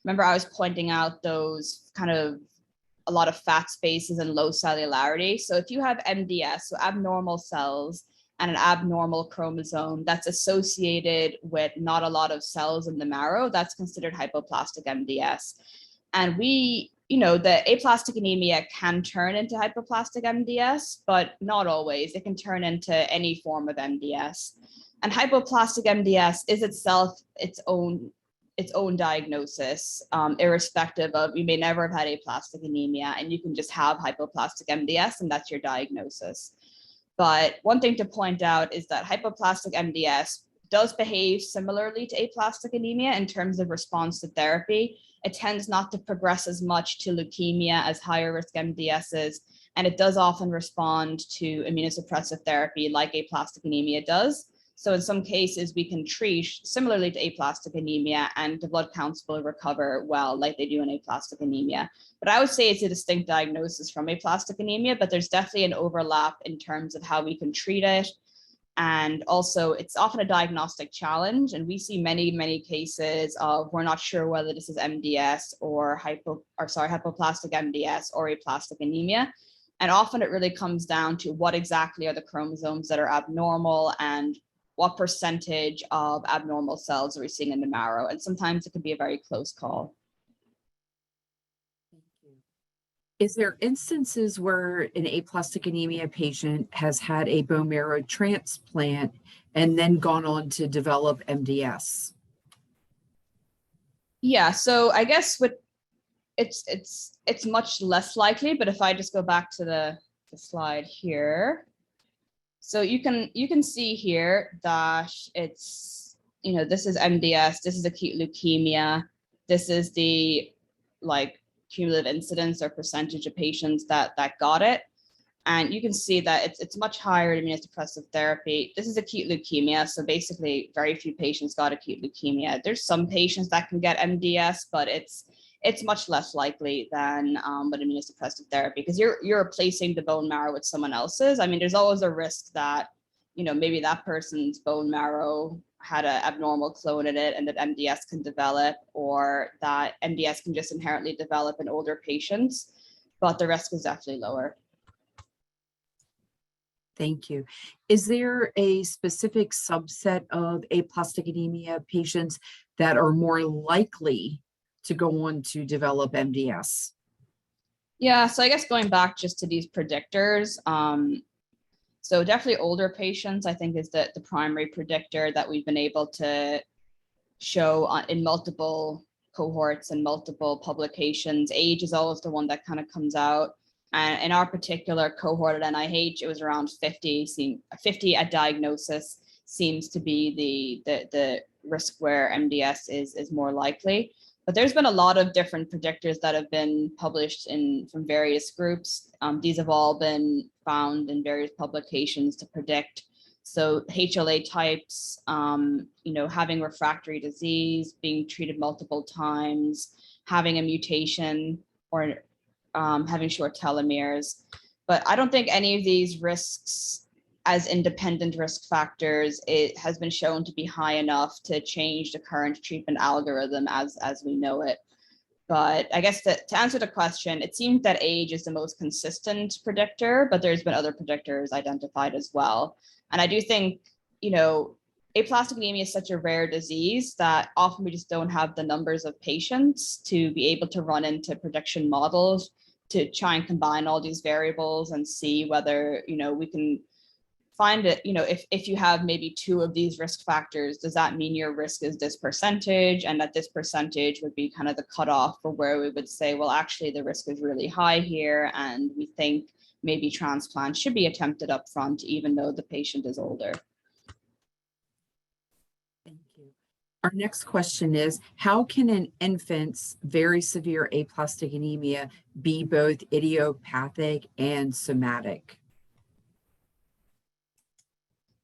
remember I was pointing out those kind of a lot of fat spaces and low cellularity. So if you have MDS, so abnormal cells, and an abnormal chromosome that's associated with not a lot of cells in the marrow, that's considered hypoplastic MDS. And the aplastic anemia can turn into hypoplastic MDS, but not always. It can turn into any form of MDS. And hypoplastic MDS is itself its own diagnosis, irrespective of, you may never have had aplastic anemia and you can just have hypoplastic MDS and that's your diagnosis. But one thing to point out is that hypoplastic MDS does behave similarly to aplastic anemia in terms of response to therapy. It tends not to progress as much to leukemia as higher risk MDS is, and it does often respond to immunosuppressive therapy like aplastic anemia does. So in some cases, we can treat similarly to aplastic anemia and the blood counts will recover well, like they do in aplastic anemia. But I would say it's a distinct diagnosis from aplastic anemia, but there's definitely an overlap in terms of how we can treat it. And also it's often a diagnostic challenge. And we see many, many cases of we're not sure whether this is MDS or hypoplastic MDS or aplastic anemia. And often it really comes down to what exactly are the chromosomes that are abnormal and what percentage of abnormal cells are we seeing in the marrow? And sometimes it can be a very close call. Thank you. Is there instances where an aplastic anemia patient has had a bone marrow transplant and then gone on to develop MDS? Yeah, so I guess with it's much less likely, but if I just go back to the slide here, so you can see here that it's, this is MDS, this is acute leukemia, this is the like cumulative incidence or percentage of patients that got it. And you can see that it's much higher in immunosuppressive therapy. This is acute leukemia. So basically very few patients got acute leukemia. There's some patients that can get MDS, but it's much less likely than with immunosuppressive therapy, because you're replacing the bone marrow with someone else's. I mean, there's always a risk that, maybe that person's bone marrow had an abnormal clone in it and that MDS can develop, or that MDS can just inherently develop in older patients, but the risk is definitely lower. Thank you. Is there a specific subset of aplastic anemia patients that are more likely to go on to develop MDS? Yeah, so I guess going back just to these predictors, so definitely older patients, I think, is the primary predictor that we've been able to show in multiple cohorts and multiple publications. Age is always the one that kind of comes out. And in our particular cohort at NIH, it was around 50. 50 at diagnosis seems to be the risk where MDS is more likely. But there's been a lot of different predictors that have been published from various groups. These have all been found in various publications to predict. So HLA types, having refractory disease, being treated multiple times, having a mutation, or having short telomeres. But I don't think any of these risks as independent risk factors, it has been shown to be high enough to change the current treatment algorithm as we know it. But I guess to answer the question, it seems that age is the most consistent predictor, but there's been other predictors identified as well. And I do think, aplastic anemia is such a rare disease that often we just don't have the numbers of patients to be able to run into prediction models to try and combine all these variables and see whether, we can find it, if you have maybe two of these risk factors, does that mean your risk is this percentage? And that this percentage would be kind of the cutoff for where we would say, well, actually the risk is really high here, and we think maybe transplant should be attempted up front, even though the patient is older. Thank you. Our next question is, how can an infant's very severe aplastic anemia be both idiopathic and somatic?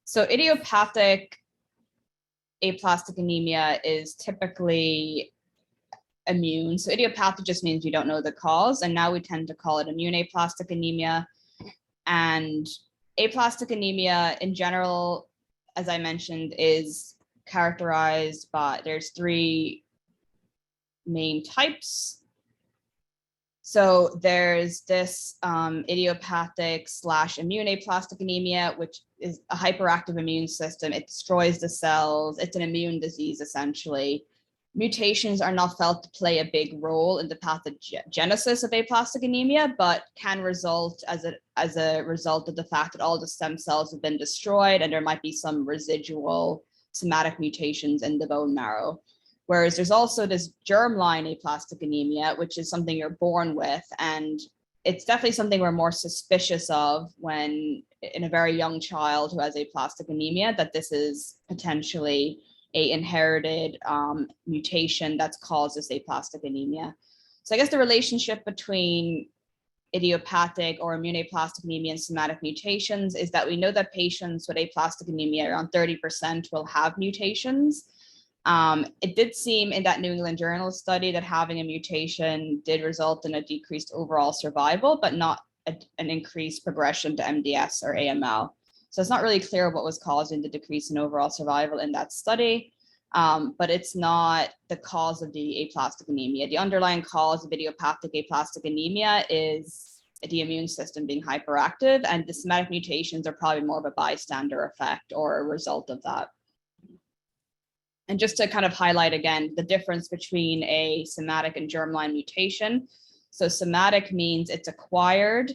So idiopathic aplastic anemia is typically immune. So idiopathic just means you don't know the cause, and now we tend to call it immune aplastic anemia. And aplastic anemia in general, as I mentioned, is characterized by, there's three main types. So there's this idiopathic / immune aplastic anemia, which is a hyperactive immune system. It destroys the cells. It's an immune disease, essentially. Mutations are not felt to play a big role in the pathogenesis of aplastic anemia, but can result as a result of the fact that all the stem cells have been destroyed and there might be some residual somatic mutations in the bone marrow. Whereas there's also this germline aplastic anemia, which is something you're born with. And it's definitely something we're more suspicious of when in a very young child who has aplastic anemia, that this is potentially a inherited mutation that's caused this aplastic anemia. So I guess the relationship between idiopathic or immune aplastic anemia and somatic mutations is that we know that patients with aplastic anemia, around 30% will have mutations. It did seem in that New England Journal study that having a mutation did result in a decreased overall survival, but not an increased progression to MDS or AML. So it's not really clear what was causing the decrease in overall survival in that study, but it's not the cause of the aplastic anemia. The underlying cause of idiopathic aplastic anemia is the immune system being hyperactive, and the somatic mutations are probably more of a bystander effect or a result of that. And just to kind of highlight again, the difference between a somatic and germline mutation. So somatic means it's acquired,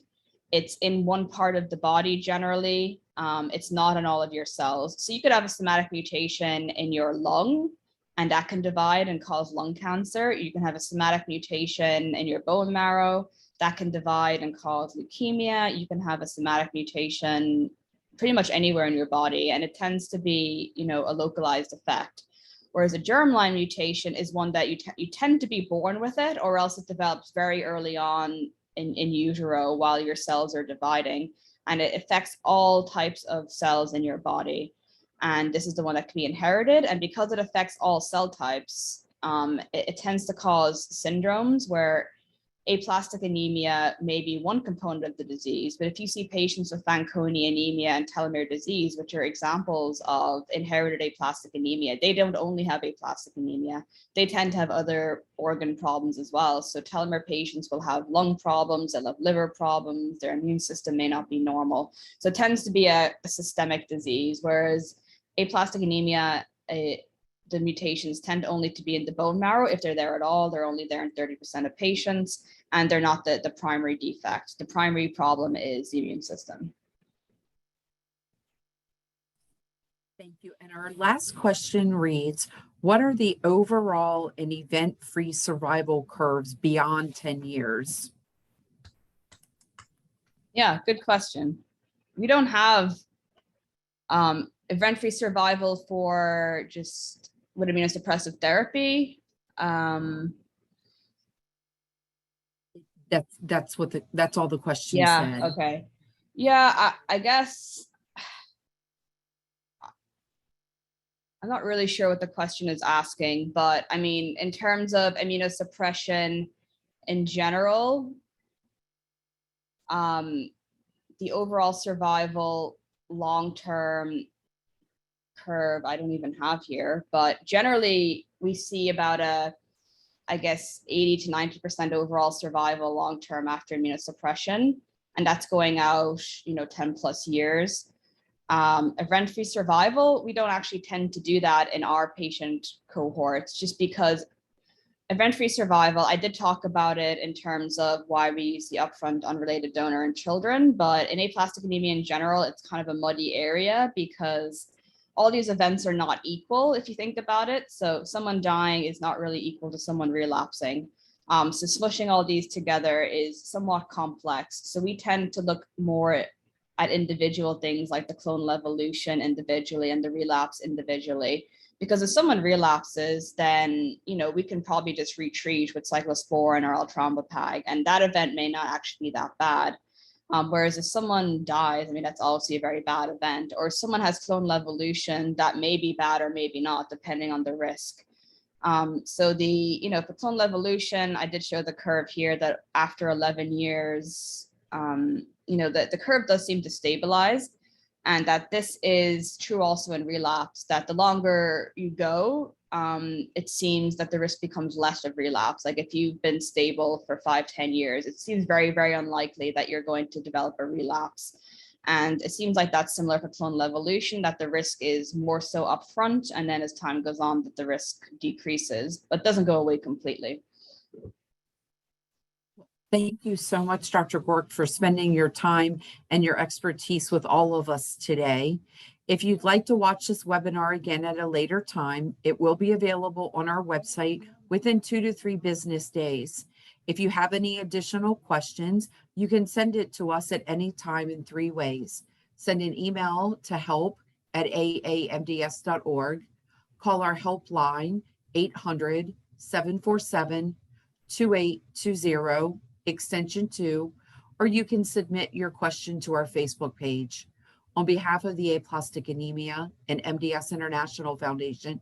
it's in one part of the body generally, it's not in all of your cells. So you could have a somatic mutation in your lung, and that can divide and cause lung cancer. You can have a somatic mutation in your bone marrow that can divide and cause leukemia. You can have a somatic mutation pretty much anywhere in your body, and it tends to be, you know, a localized effect. Whereas a germline mutation is one that you tend to be born with it, or else it develops very early on in utero while your cells are dividing, and it affects all types of cells in your body. And this is the one that can be inherited. And because it affects all cell types, it tends to cause syndromes where aplastic anemia may be one component of the disease, but if you see patients with Fanconi anemia and telomere disease, which are examples of inherited aplastic anemia, they don't only have aplastic anemia, they tend to have other organ problems as well. So telomere patients will have lung problems, they'll have liver problems, their immune system may not be normal. So it tends to be a systemic disease, whereas aplastic anemia, the mutations tend only to be in the bone marrow. If they're there at all, they're only there in 30% of patients, and they're not the primary defect. The primary problem is the immune system. Thank you. And our last question reads, what are the overall and event-free survival curves beyond 10 years? Yeah, good question. We don't have event-free survival for just what immunosuppressive therapy. That's all the question Yeah, said. okay. Yeah, I guess I'm not really sure what the question is asking, but I mean, in terms of immunosuppression in general, the overall survival long-term curve, I don't even have here, but generally we see about I guess 80 to 90% overall survival long-term after immunosuppression. And that's going out, 10 plus years. Event-free survival, we don't actually tend to do that in our patient cohorts, just because event-free survival, I did talk about it in terms of why we use the upfront unrelated donor in children, but in aplastic anemia in general, it's kind of a muddy area because all these events are not equal if you think about it. So someone dying is not really equal to someone relapsing. So smushing all these together is somewhat complex. So we tend to look more at individual things like the clonal evolution individually and the relapse individually. Because if someone relapses, then we can probably just retreat with cyclosporin or eltrombopag, and that event may not actually be that bad. Whereas if someone dies, I mean, that's obviously a very bad event, or someone has clonal evolution, that may be bad or maybe not, depending on the risk. So for clonal evolution, I did show the curve here that after 11 years, the curve does seem to stabilize, and that this is true also in relapse, that the longer you go, it seems that the risk becomes less of relapse. Like if you've been stable for 5-10 years, it seems very, very unlikely that you're going to develop a relapse. And it seems like that's similar for clonal evolution, that the risk is more so upfront, and then as time goes on, that the risk decreases, but doesn't go away completely. Thank you so much, Dr. Groarke, for spending your time and your expertise with all of us today. If you'd like to watch this webinar again at a later time, it will be available on our website within 2 to 3 business days. If you have any additional questions, you can send it to us at any time in 3 ways. Send an email to help@aamds.org, call our helpline 800-747-2820, extension 2, or you can submit your question to our Facebook page. On behalf of the Aplastic Anemia and MDS International Foundation,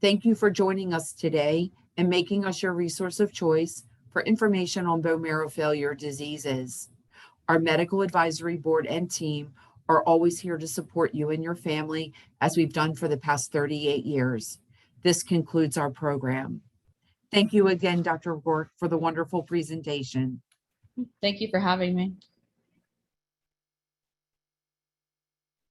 thank you for joining us today and making us your resource of choice for information on bone marrow failure diseases. Our medical advisory board and team are always here to support you and your family, as we've done for the past 38 years. This concludes our program. Thank you again, Dr. Groarke, for the wonderful presentation. Thank you for having me.